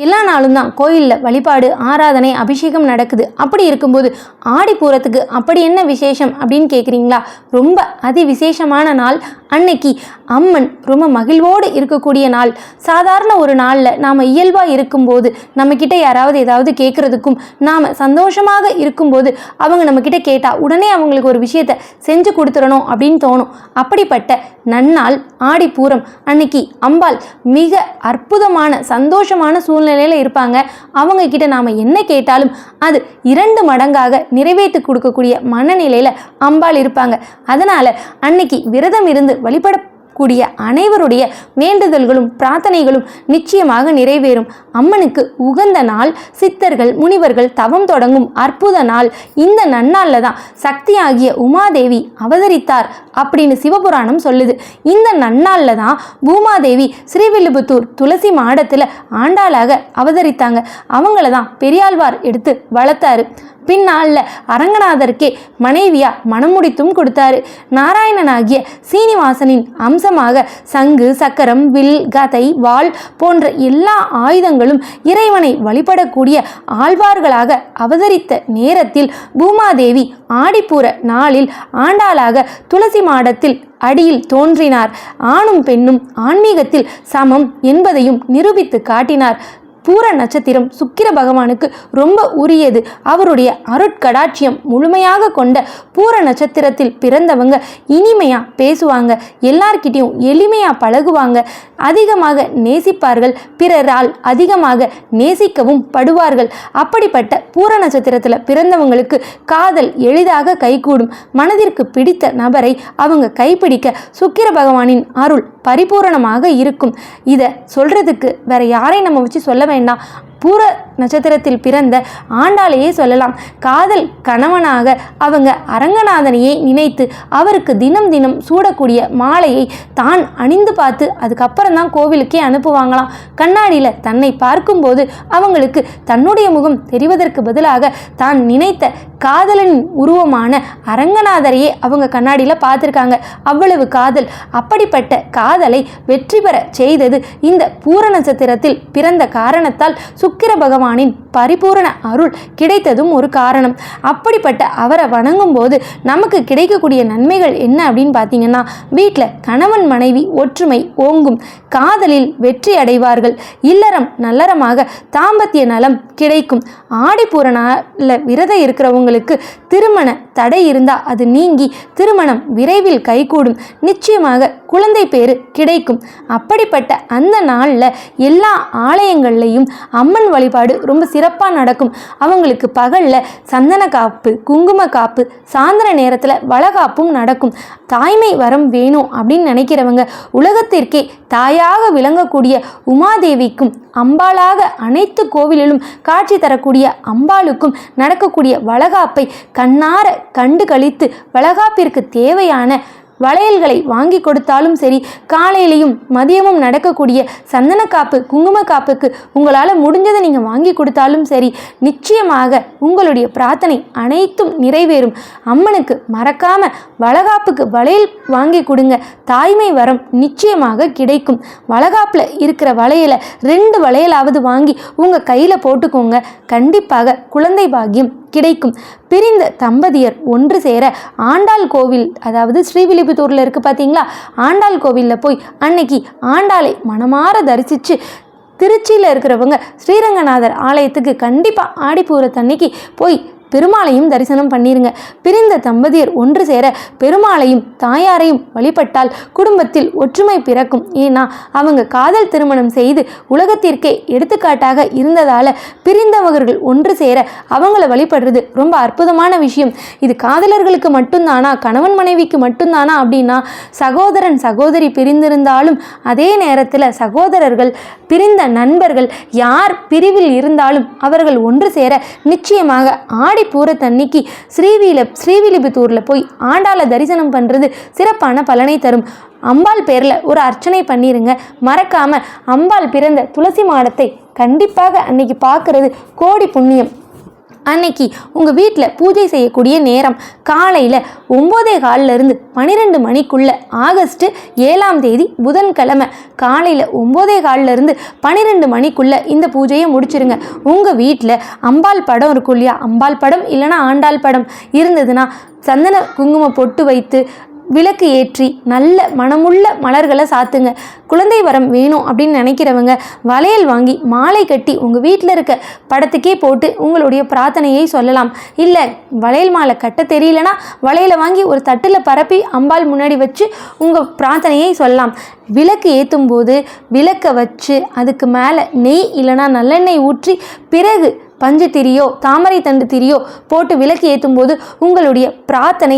எல்லா நாளும் தான் கோயிலில் வழிபாடு, ஆராதனை, அபிஷேகம் நடக்குது. அப்படி இருக்கும்போது ஆடிப்பூரத்துக்கு அப்படி என்ன விசேஷம் அப்படின்னு கேட்குறீங்களா? ரொம்ப அதி விசேஷமான நாள் அன்னைக்கு. அம்மன் ரொம்ப மகிழ்வோடு இருக்கக்கூடிய நாள். சாதாரண ஒரு நாளில் நாம் இயல்பாக இருக்கும்போது நம்மக்கிட்ட யாராவது ஏதாவது கேட்குறதுக்கும், நாம் சந்தோஷமாக இருக்கும்போது அவங்க நம்மக்கிட்ட கேட்டால் உடனே அவங்களுக்கு ஒரு விஷயத்தை செஞ்சு கொடுத்துடணும் அப்படின்னு தோணும். அப்படிப்பட்ட நன்னாள் ஆடிப்பூரம் அன்னைக்கு அம்பாள் மிக அற்புதமான சந்தோஷமான சூழ்நிலையில் இருப்பாங்க. அவங்க கிட்ட நாம் என்ன கேட்டாலும் அது 2 மடங்காக நிறைவேற்றி கொடுக்கக்கூடிய மனநிலையில் அம்பாள் இருப்பாங்க. அதனால் அன்னைக்கு விரதம் இருந்து வழிபடக்கூடிய அனைவருடைய வேண்டுதல்களும் பிரார்த்தனைகளும் நிச்சயமாக நிறைவேறும். அம்மனுக்கு உகந்த நாள், சித்தர்கள் முனிவர்கள் தவம் தொடங்கும் அற்புத நாள். இந்த நன்னாளில் தான் சக்தியாகிய உமாதேவி அவதரித்தார் அப்படின்னு சிவபுராணம் சொல்லுது. இந்த நன்னாளில் தான் பூமாதேவி ஸ்ரீவில்லிபுத்தூர் துளசி மாடத்தில் ஆண்டாளாக அவதரித்தாங்க. அவங்கள தான் பெரியாழ்வார் எடுத்து வளர்த்தாரு. பின்னாளில் அரங்கநாதருக்கே மனைவியா மணமுடித்தும் கொடுத்தாரு. நாராயணனாகிய சீனிவாசனின் அம்சமாக சங்கு, சக்கரம், வில், கதை, வாள் போன்ற எல்லா ஆயுதங்களும் இறைவனை வழிபடக்கூடிய ஆழ்வார்களாக அவதரித்த நேரத்தில் பூமாதேவி ஆடிப்பூர நாளில் ஆண்டாளாக துளசி மாடத்தில் அடியில் தோன்றினார். ஆணும் பெண்ணும் ஆன்மீகத்தில் சமம் என்பதையும் நிரூபித்து காட்டினார். பூர நட்சத்திரம் சுக்கிர பகவானுக்கு ரொம்ப உரியது. அவருடைய அருட்கடாட்சியம் முழுமையாக கொண்ட பூர நட்சத்திரத்தில் பிறந்தவங்க இனிமையாக பேசுவாங்க, எல்லார்கிட்டையும் எளிமையாக பழகுவாங்க, அதிகமாக நேசிப்பார்கள், பிறரால் அதிகமாக நேசிக்கவும் படுவார்கள். அப்படிப்பட்ட பூர நட்சத்திரத்தில் பிறந்தவங்களுக்கு காதல் எளிதாக கைகூடும். மனதிற்கு பிடித்த நபரை அவங்க கைப்பிடிக்க சுக்கிர பகவானின் அருள் பரிபூரணமாக இருக்கும். இதை சொல்கிறதுக்கு வேற யாரை நம்ம வச்சு சொல்ல வேண்டாம். பூர நட்சத்திரத்தில் பிறந்த ஆண்டாளையே சொல்லலாம். காதல் கணவனாக அவங்க அரங்கநாதனையே நினைத்து அவருக்கு தினம் தினம் சூடக்கூடிய மாலையை தான் அணிந்து பார்த்து அதுக்கப்புறம் தான் கோவிலுக்கே அனுப்புவாங்களாம். கண்ணாடியில் தன்னை பார்க்கும்போது அவங்களுக்கு தன்னுடைய முகம் தெரிவதற்கு பதிலாக தான் நினைத்த காதலனின் உருவமான அரங்கநாதரையே அவங்க கண்ணாடியில் பார்த்துருக்காங்க. அவ்வளவு காதல். அப்படிப்பட்ட காதலை வெற்றி பெற செய்தது இந்த பூர நட்சத்திரத்தில் பிறந்த காரணத்தால் சுக்கிர பகவானின் பரிபூரண அருள் கிடைத்ததும் ஒரு காரணம். அப்படிப்பட்ட அவரை வணங்கும் போது நமக்கு கிடைக்கக்கூடிய நன்மைகள் என்ன அப்படின்னு பார்த்தீங்கன்னா, வீட்டில் கணவன் மனைவி ஒற்றுமை ஓங்கும், காதலில் வெற்றி அடைவார்கள், இல்லறம் நல்லறமாக தாம்பத்திய நலம் கிடைக்கும். ஆடிப்பூர நாளில் விரதம் இருக்கிறவங்களுக்கு திருமண தடை இருந்தால் அது நீங்கி திருமணம் விரைவில் கைகூடும். நிச்சயமாக குழந்தை பேரு கிடைக்கும். அப்படிப்பட்ட அந்த நாளில் எல்லா ஆலயங்கள்லையும் அம்மன் வழிபாடு ரொம்ப சிறப்பாக நடக்கும். அவங்களுக்கு பகலில் சந்தன காப்பு, குங்கும காப்பு, சாயந்தர நேரத்தில் வளகாப்பும் நடக்கும். தாய்மை வரம் வேணும் அப்படின்னு நினைக்கிறவங்க உலகத்திற்கே தாயாக விளங்கக்கூடிய உமாதேவிக்கும் அம்பாளாக அனைத்து கோவிலிலும் காட்சி தரக்கூடிய அம்பாளுக்கும் நடக்கக்கூடிய வளகாப்பை கண்ணார கண்டு கழித்து வளகாப்பிற்கு தேவையான வளையல்களை வாங்கி கொடுத்தாலும் சரி, காலையிலையும் மதியமும் நடக்கக்கூடிய சந்தன காப்பு, குங்கும காப்புக்கு உங்களால் முடிஞ்சதை நீங்கள் வாங்கி கொடுத்தாலும் சரி, நிச்சயமாக உங்களுடைய பிரார்த்தனை அனைத்தும் நிறைவேறும். அம்மனுக்கு மறக்காம வளகாப்புக்கு வளையல் வாங்கி கொடுங்க. தாய்மை வரம் நிச்சயமாக கிடைக்கும். வளகாப்பில் இருக்கிற வளையலை 2 வளையலாவது வாங்கி உங்கள் கையில் போட்டுக்கோங்க. கண்டிப்பாக குழந்தை பாக்கியம் கிடைக்கும். பிரிந்த தம்பதியர் ஒன்று சேர ஆண்டாள் கோவில், அதாவது ஸ்ரீவில்லிபுத்தூரில் இருக்குது பார்த்தீங்களா, ஆண்டாள் கோவிலில் போய் அன்னைக்கு ஆண்டாளை மனமாற தரிசித்து, திருச்சியில் இருக்கிறவங்க ஸ்ரீரங்கநாதர் ஆலயத்துக்கு கண்டிப்பாக ஆடிப்பூரத்தன்னைக்கு போய் பெருமாளையும் தரிசனம் பண்ணிருங்க. பிரிந்த தம்பதியர் ஒன்று சேர பெருமாளையும் தாயாரையும் வழிபட்டால் குடும்பத்தில் ஒற்றுமை பிறக்கும். ஏன்னா அவங்க காதல் திருமணம் செய்து உலகத்திற்கே எடுத்துக்காட்டாக இருந்ததால் பிரிந்தவர்கள் ஒன்று சேர அவங்கள வழிபடுறது ரொம்ப அற்புதமான விஷயம். இது காதலர்களுக்கு மட்டும்தானா, கணவன் மனைவிக்கு மட்டும்தானா அப்படின்னா, சகோதரன் சகோதரி பிரிந்திருந்தாலும், அதே நேரத்தில் சகோதரர்கள், பிரிந்த நண்பர்கள், யார் பிரிவில் இருந்தாலும் அவர்கள் ஒன்று சேர நிச்சயமாக பூரத்தன்னைக்கு ஸ்ரீவில்லிபுத்தூரில் போய் ஆண்டாளை தரிசனம் பண்ணுறது சிறப்பான பலனை தரும். அம்பாள் பேரில் ஒரு அர்ச்சனை பண்ணிடுங்க. மறக்காமல் அம்பாள் பிறந்த துளசி மாடத்தை கண்டிப்பாக அன்னைக்கு பார்க்கறது கோடி புண்ணியம். அன்னைக்கு உங்கள் வீட்டில் பூஜை செய்யக்கூடிய நேரம் காலையில் 9:15 12 மணிக்குள்ள ஆகஸ்ட் 7ஆம் தேதி புதன்கிழமை காலையில் 9:15 12 மணிக்குள்ள இந்த பூஜையை முடிச்சிருங்க. உங்கள் வீட்டில் அம்பாள் படம் இருக்கும் இல்லையா, அம்பாள் படம் இல்லைன்னா ஆண்டாள் படம் இருந்ததுன்னா சந்தன குங்குமம் பொட்டு வைத்து விளக்கு ஏற்றி நல்ல மனமுள்ள மலர்களை சாத்துங்க. குழந்தை வரம் வேணும் அப்படின்னு நினைக்கிறவங்க வளையல் வாங்கி மாலை கட்டி உங்கள் வீட்டில் இருக்க படத்துக்கே போட்டு உங்களுடைய பிரார்த்தனையை சொல்லலாம். இல்லை வளையல் மாலை கட்ட தெரியலனா வளையலை வாங்கி ஒரு தட்டில் பரப்பி அம்பாள் முன்னாடி வச்சு உங்கள் பிரார்த்தனையை சொல்லலாம். விளக்கு ஏற்றும் போது விளக்கை வச்சு அதுக்கு மேலே நெய் இல்லைனா நல்லெண்ணெய் ஊற்றி பிறகு பஞ்சு திரியோ தாமரை தண்டு திரியோ போட்டு விளக்கு ஏற்றும் போது உங்களுடைய பிரார்த்தனை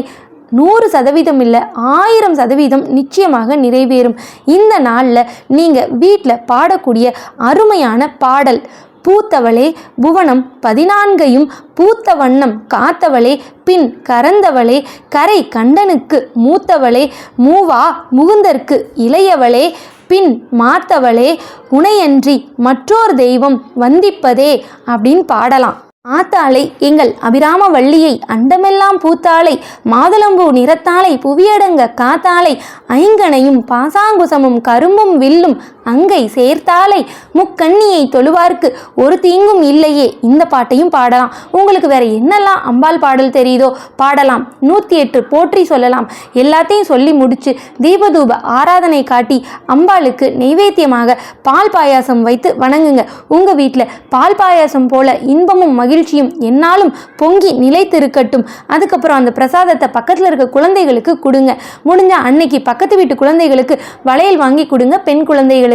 100% இல்லை 1000% நிச்சயமாக நிறைவேறும். இந்த நாளில் நீங்கள் வீட்டில் பாடக்கூடிய அருமையான பாடல் பூத்தவளே புவனம் 14ஐயும் பூத்த வண்ணம் காத்தவளே பின் கறந்தவளே கரை கண்டனுக்கு மூத்தவளே மூவா முகுந்தற்கு இளையவளே பின் மாத்தவளே உனையன்றி மற்றோர் தெய்வம் வந்திப்பதே அப்படின்னு பாடலாம். ஆத்தாளை எங்கள் அபிராம வள்ளியை அண்டமெல்லாம் பூத்தாளை மாதுளம்பூ நிறத்தாளை புவியடங்க காத்தாளை ஐங்கனையும் பாசாங்குசமும் கரும்பும் வில்லும் அங்கை சேர்த்தாளை முக்கண்ணியை தொழுவார்க்கு ஒரு தீங்கும் இல்லையே. இந்த பாட்டையும் பாடலாம். உங்களுக்கு வேற என்னெல்லாம் அம்பாள் பாடல் தெரியுதோ பாடலாம். 108 போற்றி சொல்லலாம். எல்லாத்தையும் சொல்லி முடிச்சு தீபதூப ஆராதனை காட்டி அம்பாளுக்கு நைவேத்தியமாக பால் பாயாசம் வைத்து வணங்குங்க. உங்கள் வீட்டில் பால் பாயாசம் போல இன்பமும் மகிழ்ச்சியும் என்னாலும் பொங்கி நிலைத்திருக்கட்டும். அதுக்கப்புறம் அந்த பிரசாதத்தை பக்கத்தில் இருக்க குழந்தைகளுக்கு கொடுங்க. முடிஞ்சா அன்னைக்கு பக்கத்து வீட்டு குழந்தைகளுக்கு வளையல் வாங்கி கொடுங்க. பெண் குழந்தைகளுக்கு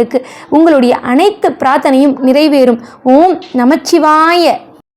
உங்களுடைய அனைத்து பிரார்த்தனையும் நிறைவேறும். ஓம் நமச்சிவாய.